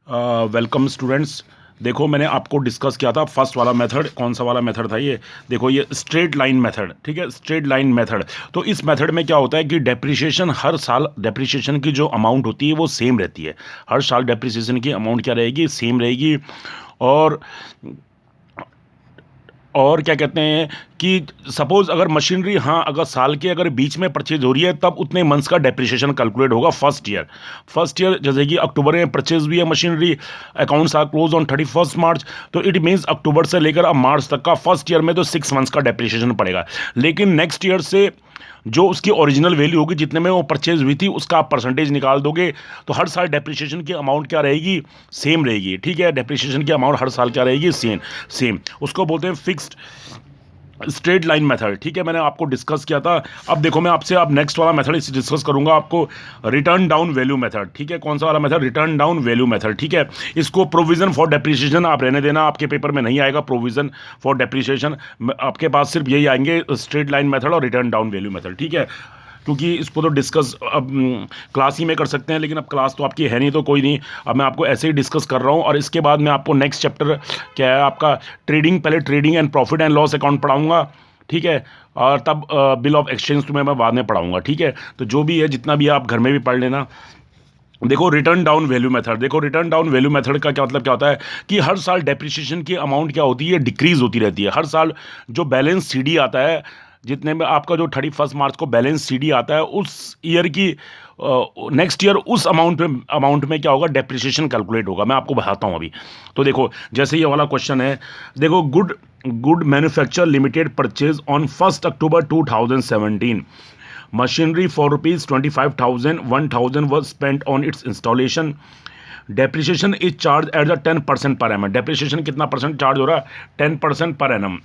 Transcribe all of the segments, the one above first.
Welcome students. देखो, मैंने आपको डिस्कस किया था फर्स्ट वाला मेथड। कौन सा वाला मेथड था ये? देखो, ये स्ट्रेट लाइन मेथड। ठीक है, स्ट्रेट लाइन मेथड। तो इस मेथड में क्या होता है कि डेप्रिसिएशन हर साल, डेप्रिसिएशन की जो अमाउंट होती है वो सेम रहती है। हर साल डेप्रिसिएशन की अमाउंट क्या रहेगी? सेम रहेगी। और क्या कहते हैं कि सपोज अगर मशीनरी, हाँ, अगर साल के अगर बीच में परचेज हो रही है तब उतने मंथ्स का डेप्रिसिएशन कैलकुलेट होगा फर्स्ट ईयर जैसे कि अक्टूबर में परचेज हुई है machinery, accounts are close on 31 March, तो इट मीन्स अक्टूबर से लेकर अब मार्च तक का फर्स्ट ईयर में तो 6 मंथ्स का डेप्रिसिएशन पड़ेगा। लेकिन नेक्स्ट ईयर से जो उसकी ओरिजिनल वैल्यू होगी, जितने में वो परचेज हुई थी, उसका आप परसेंटेज निकाल दोगे तो हर साल डेप्रिसिएशन की अमाउंट क्या रहेगी? सेम रहेगी। ठीक है, डेप्रिसिएशन की अमाउंट हर साल क्या रहेगी? सेम। सेम उसको बोलते हैं फिक्स्ड स्ट्रेट लाइन मेथड। ठीक है, मैंने आपको डिस्कस किया था। अब देखो, मैं आपसे अब नेक्स्ट वाला मेथड इसे डिस्कस करूंगा आपको, रिटर्न डाउन वैल्यू मेथड। ठीक है, कौन सा वाला method? Return down value method. ठीक है, इसको प्रोविजन फॉर डेप्रिसिएशन आप रहने देना, आपके पेपर में नहीं आएगा प्रोविजन फॉर डेप्रिसिएशन। आपके पास सिर्फ यही आएंगे, स्ट्रेट लाइन मेथड और रिटर्न डाउन वैल्यू मेथड। ठीक है, क्योंकि इसको तो डिस्कस अब क्लास ही में कर सकते हैं, लेकिन अब क्लास तो आपकी है नहीं, तो कोई नहीं, अब मैं आपको ऐसे ही डिस्कस कर रहा हूँ। और इसके बाद मैं आपको नेक्स्ट चैप्टर क्या है आपका, ट्रेडिंग, पहले trading and profit and loss account पढ़ाऊंगा। ठीक है, और तब बिल ऑफ एक्सचेंज तुम्हें मैं बाद में पढ़ाऊंगा। ठीक है, तो जो भी है, जितना भी है, आप घर में भी पढ़ लेना। देखो, रिटर्न डाउन वैल्यू मेथड। देखो, रिटर्न डाउन वैल्यू मेथड का क्या मतलब क्या होता है कि हर साल डेप्रिसिएशन की अमाउंट क्या होती है? डिक्रीज होती रहती है हर साल। जो बैलेंस सीडी आता है, जितने में आपका जो 31 मार्च को बैलेंस सीडी आता है, उस ईयर की नेक्स्ट ईयर उस अमाउंट में क्या होगा? डेप्रिसिएशन कैलकुलेट होगा। मैं आपको बताता हूँ अभी। तो देखो, जैसे ये वाला क्वेश्चन है, देखो, good good manufacture limited purchase on 1 October 2017 machinery for rupees 25,000, 1,000 was spent on its installation. Depreciation is charged at the 10% per annum. Depreciation कितना परसेंट चार्ज हो रहा है? 10% per annum.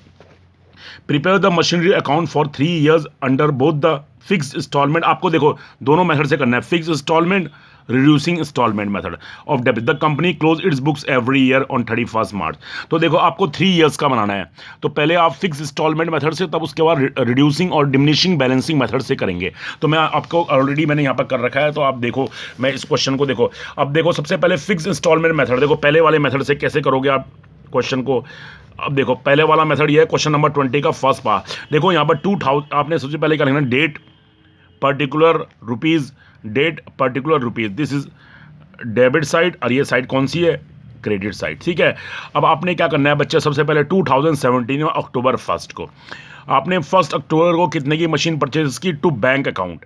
Prepare the machinery account for 3 years under both the fixed installment. आपको देखो, दोनों method से करना है, fix instalment, reducing instalment method of debit. The company close its books every year on 31 March. तो देखो, आपको 3 ईयर्स का बनाना है, तो पहले आप फिक्स इंस्टॉलमेंट मेथड से, तब उसके बाद रिड्यूसिंग और डिमिनिशिंग बैलेंसिंग मेथड से करेंगे। तो मैं आपको ऑलरेडी मैंने यहाँ पर कर रखा है, तो आप देखो, मैं इस क्वेश्चन को देखो। अब देखो, सबसे पहले फिक्स इंस्टॉलमेंट मेथड। देखो, पहले वाले मेथड से कैसे करोगे आप क्वेश्चन को? अब देखो, पहले वाला मेथड ये है, क्वेश्चन नंबर 20 का फर्स्ट पार्ट। देखो, यहाँ पर 2000 आपने सबसे पहले क्या लिखना? Date particular rupees, date particular rupees, this is debit side, और ये साइड कौन सी है? Credit side. ठीक है, अब आपने क्या करना है बच्चे? सबसे पहले 2017 में अक्टूबर 1 को आपने 1 अक्टूबर को कितने की मशीन परचेज की? टू बैंक अकाउंट,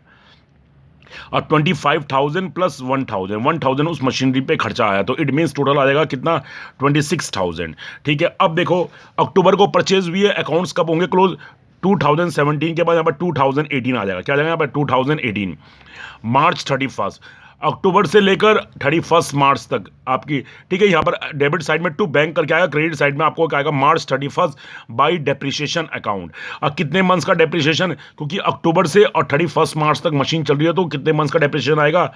और 25,000 प्लस 1,000 उस मशीनरी पे खर्चा आया, तो इट मीन्स टोटल आ जाएगा कितना? 26,000। ठीक है, अब देखो, अक्टूबर को परचेज हुई है, अकाउंट्स कब होंगे क्लोज? 2017 के बाद यहाँ पर 2018 आ जाएगा। क्या आ जाएगा यहाँ पर? 2018 मार्च 31, अक्टूबर से लेकर 31 मार्च तक आपकी। ठीक है, यहाँ पर डेबिट साइड में टू बैंक करके आएगा, क्रेडिट साइड में आपको क्या आएगा? मार्च 31 बाई डेप्रिसिएशन अकाउंट। अब कितने मंथ्स का डेप्रिसिएशन? क्योंकि अक्टूबर से और 31 मार्च तक मशीन चल रही है, तो कितने मंथ्स का डेप्रिसिएशन आएगा?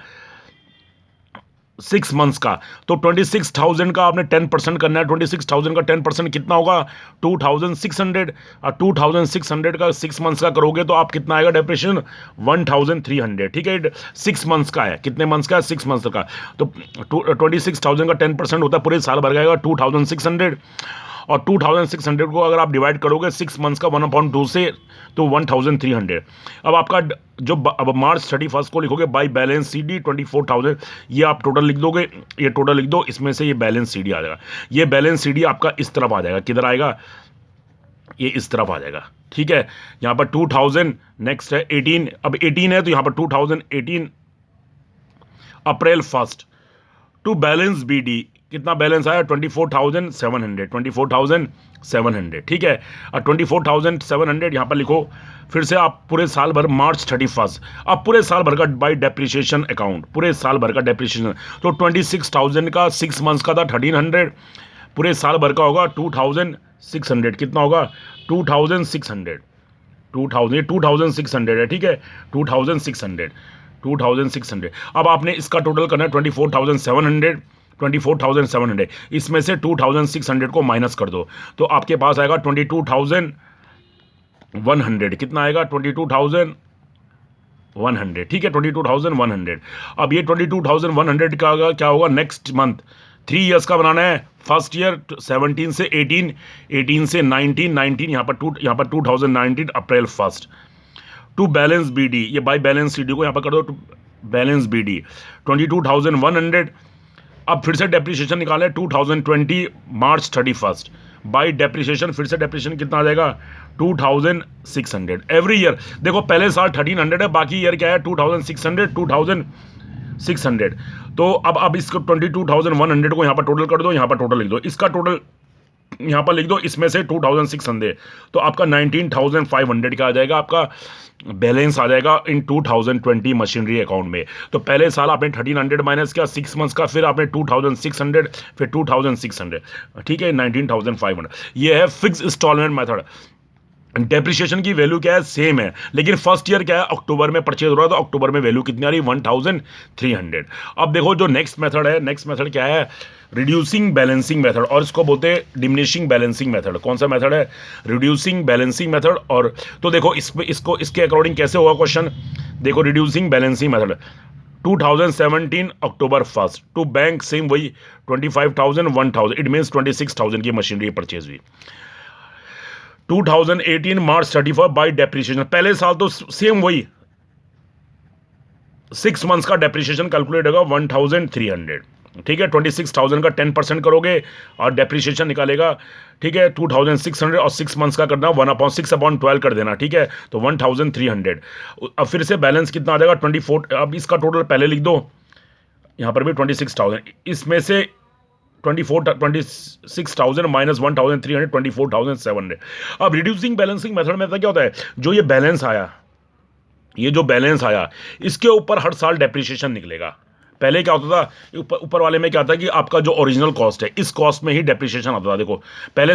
6 मंथ्स का। तो 26,000 का आपने 10% करना है। 26,000 का 10% कितना होगा? 2,600। और 2,600 का 6 मंथ्स का करोगे तो आप कितना आएगा डेप्रिसिएशन? 1,300। ठीक है, 6 मंथ्स का है। कितने मंथ्स का है? 6 मंथ्स का। तो 26,000 का 10% होता है, पूरे साल भर जाएगा 2,600। और 2,600 को अगर आप डिवाइड करोगे 6 मंथ्स का 1/2 से, तो 1,300। अब आपका अब मार्च 31 को लिखोगे बाई बैलेंस सी डी 24,000, ये आप टोटल लिख दोगे, ये टोटल लिख दो, इसमें से ये बैलेंस सी डी आ जाएगा। ये बैलेंस सी डी आपका इस तरफ आ जाएगा। किधर आएगा? ये इस तरफ आ जाएगा। ठीक है, यहाँ पर 2,000, नेक्स्ट है 18, अब 18 है तो यहाँ पर 2018 अप्रैल 1 टू बैलेंस बी डी। कितना बैलेंस आया? 24,700, 24,700। ठीक है, और 24,700 यहाँ पर लिखो। फिर से आप पूरे साल भर मार्च 31, अब पूरे साल भर का बाई डेप्रिसिएशन अकाउंट, पूरे साल भर का डेप्रिसिएशन। तो 26,000 का 6 मंथ्स का था 1,300, पूरे साल भर का होगा 2,600। कितना होगा? 2,600। 2,600 है। ठीक है, 2,600, 2,600। अब आपने इसका टोटल करना है 24,700, 24,700। इसमें से 2,600 को माइनस कर दो, तो आपके पास आएगा 22,100। कितना आएगा? 22,100। ठीक है, 22,100। अब ये 22,100 का क्या होगा नेक्स्ट मंथ? 3 ईयर्स का बनाना है। फर्स्ट ईयर 17 से 18, 18 से 19, 19 यहाँ पर 2019 अप्रैल 1 टू बैलेंस बीडी, ये बाई बैलेंस सीडी को यहाँ पर कर दो, टू बैलेंस बीडी 22,100। अब फिर से डेप्रिसिएशन निकालें 2020 मार्च 31 बाई डेप्रिसिएशन, फिर से डेप्रिसिएशन कितना आ जाएगा 2,600 एवरी ईयर। देखो पहले साल 1,300 है, बाकी ईयर क्या है 2,600, 2,600। तो अब इसको 22,100 को यहाँ पर टोटल कर दो, यहाँ पर टोटल लिख दो, इसका टोटल यहाँ पर लिख दो, इसमें से 2,600 तो आपका 19,500 का आ जाएगा, आपका बैलेंस आ जाएगा इन 2020 मशीनरी अकाउंट में। तो पहले साल आपने 1,300 माइनस किया 6 मंथ्स का, फिर आपने 2,600, फिर 2,600, ठीक है 19,500। ये है फिक्स इंस्टॉलमेंट मेथड। डेप्रिसिएशन की वैल्यू क्या है, सेम है, लेकिन फर्स्ट ईयर क्या है, अक्टूबर में परचेज हो रहा है, तो अक्टूबर में वैल्यू कितनी आ रही है 1,300। अब देखो जो नेक्स्ट मेथड है, नेक्स्ट मेथड क्या है, रिड्यूसिंग बैलेंसिंग मेथड, और इसको बोलते हैं डिमिनिशिंग बैलेंसिंग मेथड। कौन सा मेथड है, रिड्यूसिंग बैलेंसिंग मेथड। और तो देखो इसको इसके अकॉर्डिंग कैसे होगा क्वेश्चन, देखो reducing balancing method 2017 October 1 to bank same वही 25,000 1,000, इट मीन्स 26,000 की मशीनरी परचेज हुई। 2018 मार्च 31 बाई डेप्रिसिएशन, पहले साल तो सेम वही 6 मंथ्स का डेप्रिसिएशन कैलकुलेट होगा 1,300, ठीक है 26,000 का 10% करोगे और डेप्रिसिएशन निकालेगा, ठीक है 2,600 और 6 मंथ्स का करना 1/6/12 कर देना, ठीक है तो 1,300। अब फिर से बैलेंस कितना आ जाएगा 24, अब इसका टोटल पहले लिख दो, यहाँ पर भी 26,000, इसमें से 26,000 माइनस 1,300 24,700। अब रिड्यूसिंग बैलेंसिंग मेथड में क्या होता है, जो ये बैलेंस आया, ये जो बैलेंस आया इसके ऊपर हर साल डेप्रिसिएशन निकलेगा। पहले क्या होता था, ऊपर वाले में क्या था कि आपका जो ओरिजिनल कॉस्ट है इस कॉस्ट में ही डेप्रिसिएशन आता था। देखो पहले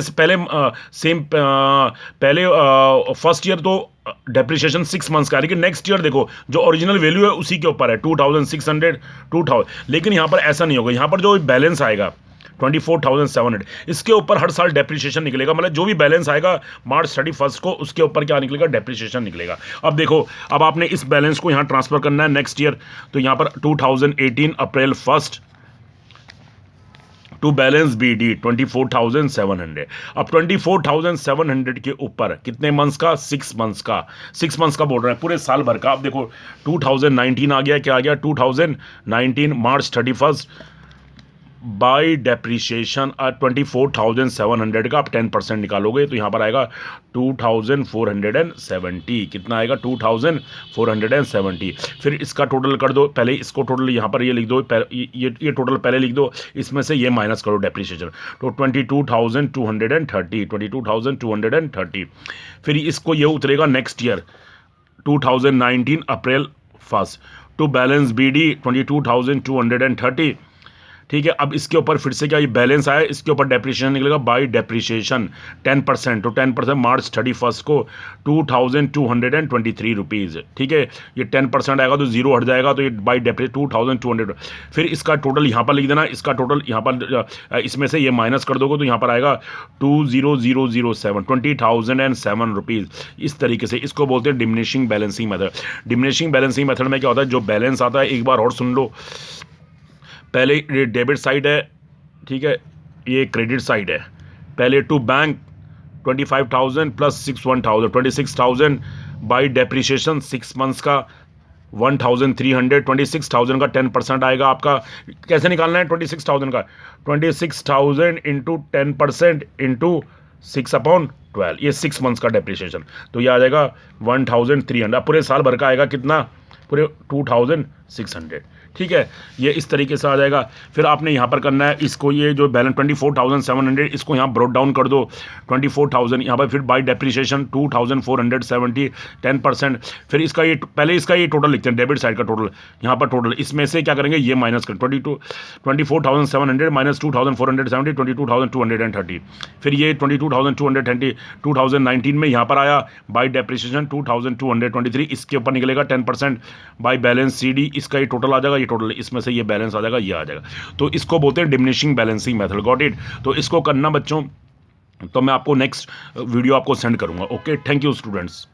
फर्स्ट ईयर तो डेप्रिसिएशन 6 मंथ्स का, लेकिन नेक्स्ट ईयर देखो जो ओरिजिनल वैल्यू है उसी के ऊपर है 2,600 2,000, लेकिन यहाँ पर ऐसा नहीं होगा, यहाँ पर जो बैलेंस आएगा 24,700 इसके ऊपर हर साल डेप्रिसिएशन निकलेगा, मतलब जो भी बैलेंस आएगा मार्च 31 को उसके ऊपर क्या निकलेगा, डेप्रिसिएशन निकलेगा। अब देखो अब आपने इस बैलेंस को यहाँ ट्रांसफर करना है नेक्स्ट ईयर, तो यहाँ पर 2018 अप्रैल 1 टू बैलेंस बीडी 24,700। अब 24,700 के ऊपर कितने मंथ्स का, 6 मंथ्स का, 6 मंथ्स का बोल रहे हैं, पूरे साल भर का। अब देखो 2019 आ गया, क्या आ गया 2019 मार्च 31 बाई डेप्रिसिएशन 24,700 का आप 10% निकालोगे तो यहाँ पर आएगा 2,470, कितना आएगा 2,470। फिर इसका टोटल कर दो, पहले इसको टोटल यहाँ पर ये लिख दो, ये टोटल पहले लिख दो, इसमें से ये माइनस करो डेप्रिसिएशन, तो 22,230। फिर इसको ये उतरेगा next year 2019 April 1 to balance BD 22,230, ठीक है। अब इसके ऊपर फिर से क्या, ये बैलेंस आया, इसके ऊपर डेप्रिसिएशन निकलेगा बाई डेप्रिसिएशन 10%, तो 10% मार्च 31 को 2,223 रुपीज़, ठीक है। ये 10% आएगा तो जीरो हट जाएगा, तो ये बाई डेप्रिसिएशन 2,200। फिर इसका टोटल यहाँ पर लिख देना, इसका टोटल यहाँ पर इसमें से ये माइनस कर दोगे तो यहाँ पर आएगा 20,007 20,007 रुपीज़। इस तरीके से इसको बोलते हैं diminishing balancing method. Diminishing balancing method में क्या होता है, जो बैलेंस आता है, एक बार और सुन लो, पहले ये डेबिट साइड है, ठीक है, ये क्रेडिट साइड है। पहले to bank 25,000 plus 1,000 26,000 by depreciation 6 months का 1,300, 26,000 का 10% आएगा आपका। कैसे निकालना है 26,000 का, 26,000 इंटू 10% इंटू 6/12, ये 6 मंथ्स का डेप्रिसिएशन, तो ये आ जाएगा 1,300। पूरे साल भर का आएगा कितना, पूरे 2,600, ठीक है। ये इस तरीके से आ जाएगा। फिर आपने यहाँ पर करना है इसको, ये जो बैलेंस 24,700 इसको यहाँ ब्रोट डाउन कर दो, 24,000 यहाँ पर, फिर बाई डेप्रिसिएशन 2,470 10%। फिर इसका ये पहले इसका ये टोटल लिखते हैं, डेबिट साइड का टोटल, यहाँ पर टोटल इसमें से क्या करेंगे, ये माइनस कर 24,700 माइनस 2,470 22,230। फिर ये 22,230 2019 में यहाँ पर आया बाई डेप्रिसिएशन 2,223, इसके ऊपर निकलेगा 10% बाई बैलेंस CD, इसका ये टोटल आ जाएगा, ये टोटल इसमें से ये बैलेंस आ जाएगा, ये आ जाएगा। तो इसको बोलते हैं diminishing balancing method, got it. तो इसको करना बच्चों, तो मैं आपको नेक्स्ट वीडियो आपको सेंड करूंगा। Okay, thank you students.